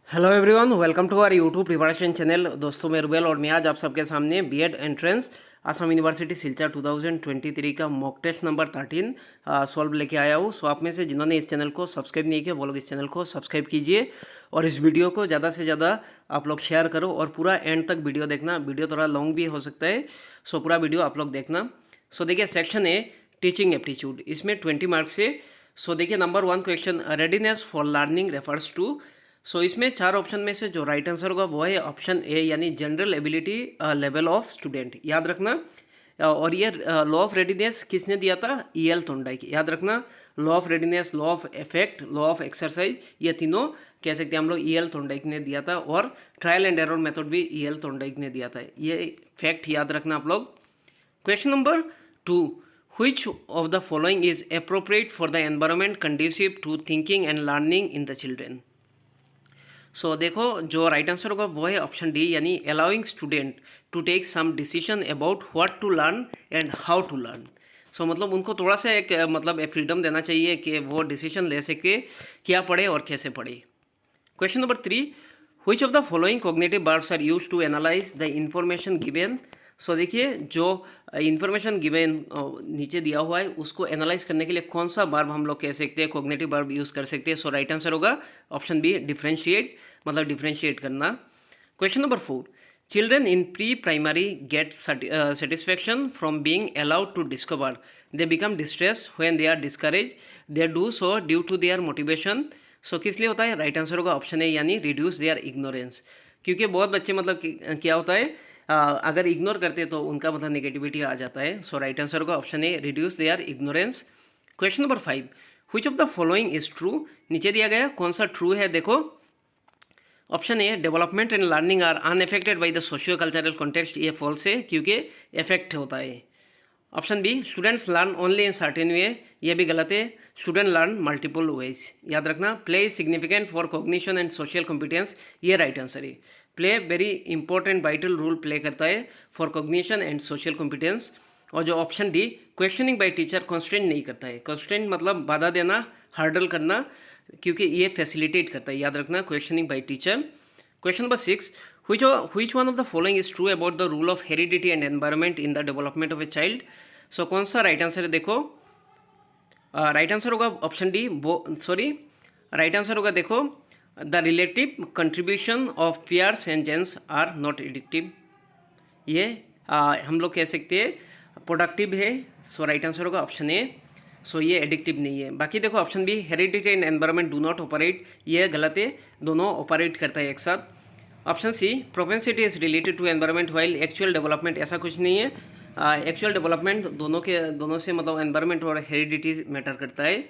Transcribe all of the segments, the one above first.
Hello everyone, welcome to our YouTube preparation channel. दोस्तों मैं रुबेल और मैं आज आप सबके सामने B Ed entrance Assam university Silchar 2023 का मॉक टेस्ट नंबर 13 सॉल्व लेके आया हूँ। सो आप में से जिन्होंने इस चैनल को सब्सक्राइब नहीं किया वो लोग इस चैनल को सब्सक्राइब कीजिए और इस वीडियो को ज़्यादा से ज़्यादा आप लोग शेयर करो और पूरा एंड तक वीडियो देखना। वीडियो थोड़ा लॉन्ग भी हो सकता है, सो पूरा वीडियो आप लोग देखना। सो देखिए, सेक्शन है टीचिंग एप्टीट्यूड, इसमें 20 मार्क्स है। सो देखिए, number 1 question, readiness for learning refers to. So इसमें 4 ऑप्शन में से जो राइट आंसर होगा वो है ऑप्शन ए, यानी general ability level of student. याद रखना। और ये लॉ ऑफ रेडीनेस किसने दिया था? EL Thorndike. याद रखना, law of readiness, law of effect, law of exercise, ये तीनों कह सकते हैं हम लोग ईएल थॉर्नडाइक ने दिया था। और ट्रायल एंड एरर मेथड भी ईएल थॉर्नडाइक ने दिया था। ये फैक्ट याद रखना आप लोग। Question number 2, which of the following is appropriate for the environment conducive to thinking and learning in the children? So देखो, जो राइट आंसर होगा वो है ऑप्शन डी, यानी allowing student to take some decision about what to learn and how to learn. So मतलब उनको थोड़ा सा एक मतलब फ्रीडम देना चाहिए कि वो डिसीजन ले सके क्या पढ़े और कैसे पढ़े। Question number 3, which of the following cognitive verbs are used to analyze the information given? सो देखिए, जो इन्फॉर्मेशन गिवन नीचे दिया हुआ है उसको एनालाइज करने के लिए कौन सा वर्ब हम लोग कह सकते हैं, कॉग्निटिव वर्ब यूज़ कर सकते हैं। सो राइट आंसर होगा ऑप्शन बी, डिफरेंशिएट, मतलब डिफरेंशिएट करना। Question number 4, children in pre primary get satisfaction from being allowed to discover, they become distress when they are discourage, they do so due to their motivation. So किस लिए होता है? Right answer होगा option A, यानी reduce their ignorance. क्योंकि बहुत बच्चे मतलब क्या होता है, अगर इग्नोर करते तो उनका मतलब नेगेटिविटी आ जाता है। सो राइट आंसर होगा option A, reduce their ignorance. Question number 5, which of the following is true? नीचे दिया गया कौन सा ट्रू है, देखो। Option A, development and learning are unaffected by the socio cultural context, ये फॉल्स है क्योंकि इफेक्ट होता है। Option B, students learn only in certain way, ये भी गलत है, स्टूडेंट लर्न मल्टीपल वेज। याद रखना, play is significant for cognition and social competence, ये राइट आंसर है। Play very important vital role play करता है for cognition and social competence. और जो option D, questioning by teacher constant नहीं करता है। कॉन्स्टेंट मतलब बाधा देना, हार्डल करना, क्योंकि ये फैसिलिटेट करता है। याद रखना, questioning by teacher. Question number 6, which one of the following is true about the rule of heredity and environment in the development of a child? So कौन सा राइट आंसर है, देखो। राइट आंसर होगा option D, right answer होगा देखो, the relative contribution of pairs and genes are not addictive. ये हम लोग कह सकते हैं प्रोडक्टिव है। सो राइट आंसर होगा ऑप्शन ए। सो ये एडिक्टिव नहीं है। बाकी देखो, option B, heredity and environment do not operate, ये गलत है, दोनों ऑपरेट करता है एक साथ। Option C, propensity is related to environment while actual development, ऐसा कुछ नहीं है। एक्चुअल डेवलपमेंट दोनों से मतलब एनवायरनमेंट और हेरिडिटी मैटर करता है।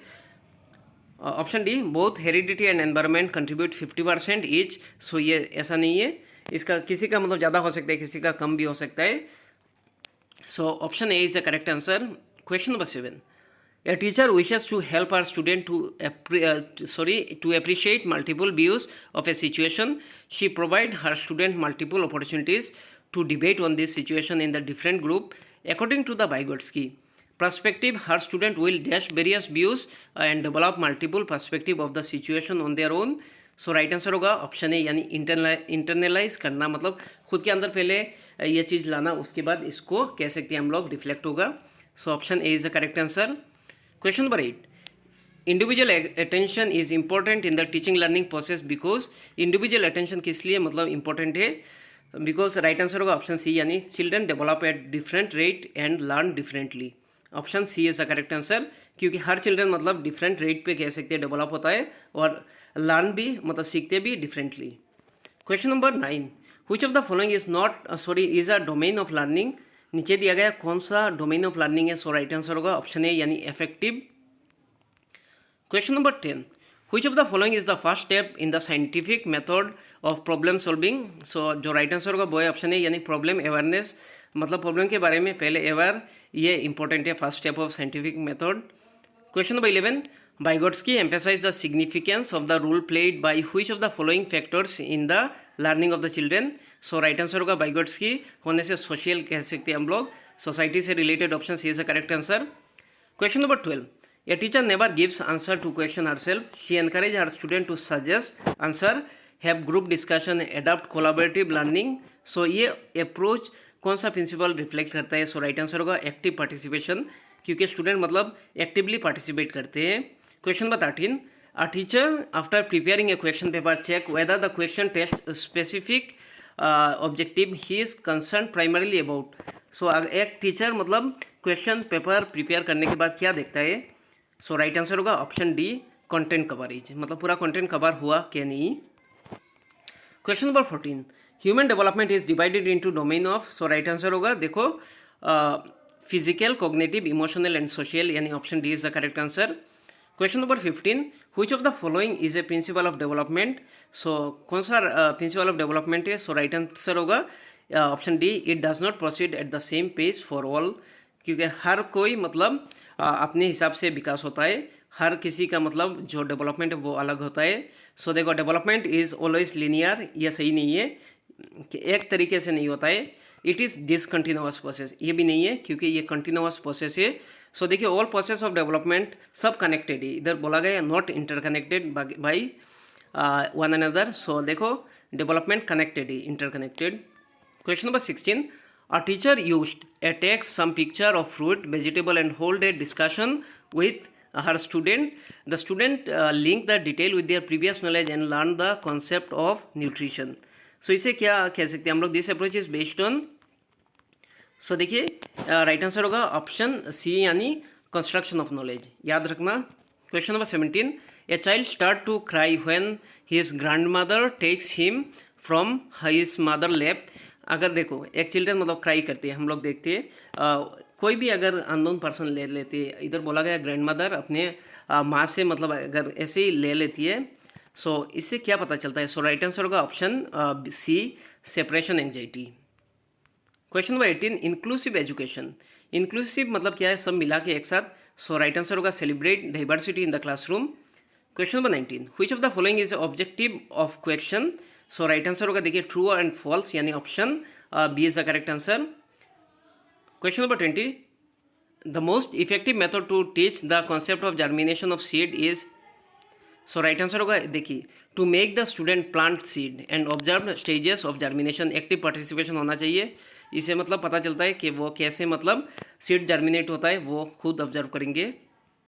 Option D, both heredity and environment contribute 50% each. So ये ऐसा नहीं है, इसका किसी का मतलब ज़्यादा हो सकता है, किसी का कम भी हो सकता है। सो option A is the correct answer. Question number 7, a teacher wishes to help her student to appreciate multiple views of a situation. She provide her student multiple opportunities to debate on this situation in the different group. According to the Vygotsky perspective, her student will dash various views and develop multiple perspective of the situation on their own. So right answer होगा option A, यानी internalise करना, मतलब खुद के अंदर पहले ये चीज़ लाना, उसके बाद इसको कह सकते हैं हम लोग रिफ्लेक्ट होगा। So option A is the correct answer. Question number 8, individual attention is important in the teaching learning process because, individual attention किस लिए मतलब इंपॉर्टेंट है? बिकॉज राइट आंसर होगा ऑप्शन सी, यानी children develop at different rate and learn differently. Option C is the correct answer, क्योंकि हर children मतलब different rate पे कह सकते हैं डेवलप होता है और लर्न भी मतलब सीखते भी differently. Question number 9, which of the following is a domain of learning? नीचे दिया गया कौन सा डोमेन ऑफ लर्निंग है? सो राइट आंसर होगा ऑप्शन ए, यानी effective. Question number 10, which of the following is the first step in the scientific method of problem solving? So जो right answer होगा वो है ऑप्शन ए, यानी problem awareness, मतलब problem के बारे में पहले अवेयर, ये इंपॉर्टेंट है, first step of scientific method. Question number 11, Vygotsky emphasized the significance of the role played by which of the following factors in the learning of the children? So right answer होगा Vygotsky होने से social कह सकते हैं हम लोग, society से रिलेटेड। Option C is the correct answer. Question number 12, A teacher never gives answer to question herself. She encourages her student to suggest answer. Have group discussion, adopt collaborative learning. So ये approach कौन सा principle reflect करता है? So right answer होगा active participation, क्योंकि student मतलब actively participate करते हैं। Question number 13, a teacher after preparing a question paper check whether the question test specific objective he is concern primarily about. So एक teacher मतलब question paper prepare करने के बाद क्या देखता है? सो राइट आंसर होगा ऑप्शन डी, कंटेंट कवरेज, मतलब पूरा कंटेंट कवर हुआ कि नहीं। Question number 14, human development is divided into domain of. So right answer होगा देखो physical, cognitive, emotional and social, यानी option D is the correct answer. Question number 15, which of the following is a principle of development. So कौन सा principle of development है? So right answer होगा option D, it does not proceed at the same pace for all, क्योंकि हर कोई मतलब अपने हिसाब से विकास होता है, हर किसी का मतलब जो डेवलपमेंट है वो अलग होता है। सो देखो डेवलपमेंट इज़ ऑलवेज लीनियर, ये सही नहीं है कि एक तरीके से नहीं होता है। इट इज़ डिसकंटिन्यूअस प्रोसेस, ये भी नहीं है क्योंकि ये कंटिन्यूअस प्रोसेस है। सो देखिए ऑल प्रोसेस ऑफ डेवलपमेंट सब कनेक्टेड है, इधर बोला गया not interconnected by one another. So देखो डेवलपमेंट कनेक्टेड है, interconnected. Question number 16, a teacher used a text, some picture of fruit, vegetable and hold a discussion with her student. The student linked the detail with their previous knowledge and learned the concept of nutrition. So इसे क्या कह सकते हैं हम लोग? This approach is based on, so देखिए right answer होगा option C, यानी कंस्ट्रक्शन ऑफ नॉलेज, याद रखना। Question number 17, a child start to cry when his grandmother takes him from his mother lap. अगर देखो एक चिल्ड्रन मतलब cry करते हैं, हम लोग देखते हैं कोई भी अगर अननोन पर्सन ले लेते हैं, इधर बोला गया ग्रैंड मदर अपने माँ से मतलब अगर ऐसे ही ले लेती है, सो इससे क्या पता चलता है? सो राइट आंसर होगा option C, separation anxiety. Question number 18, inclusive education. Inclusive मतलब क्या है? सब मिला के एक साथ। सो राइट आंसर होगा celebrate diversity in the classroom. Question number 19, which of the following is objective of question. So right answer होगा देखिए ट्रू एंड फॉल्स, यानी option B is the correct answer. Question number 20, the most effective method to teach the concept of germination of seed is. So right answer होगा देखिए to make the student plant seed and observe stages of germination. Active participation होना चाहिए, इसे मतलब पता चलता है कि वो कैसे मतलब सीड जर्मिनेट होता है, वो खुद ऑब्जर्व करेंगे।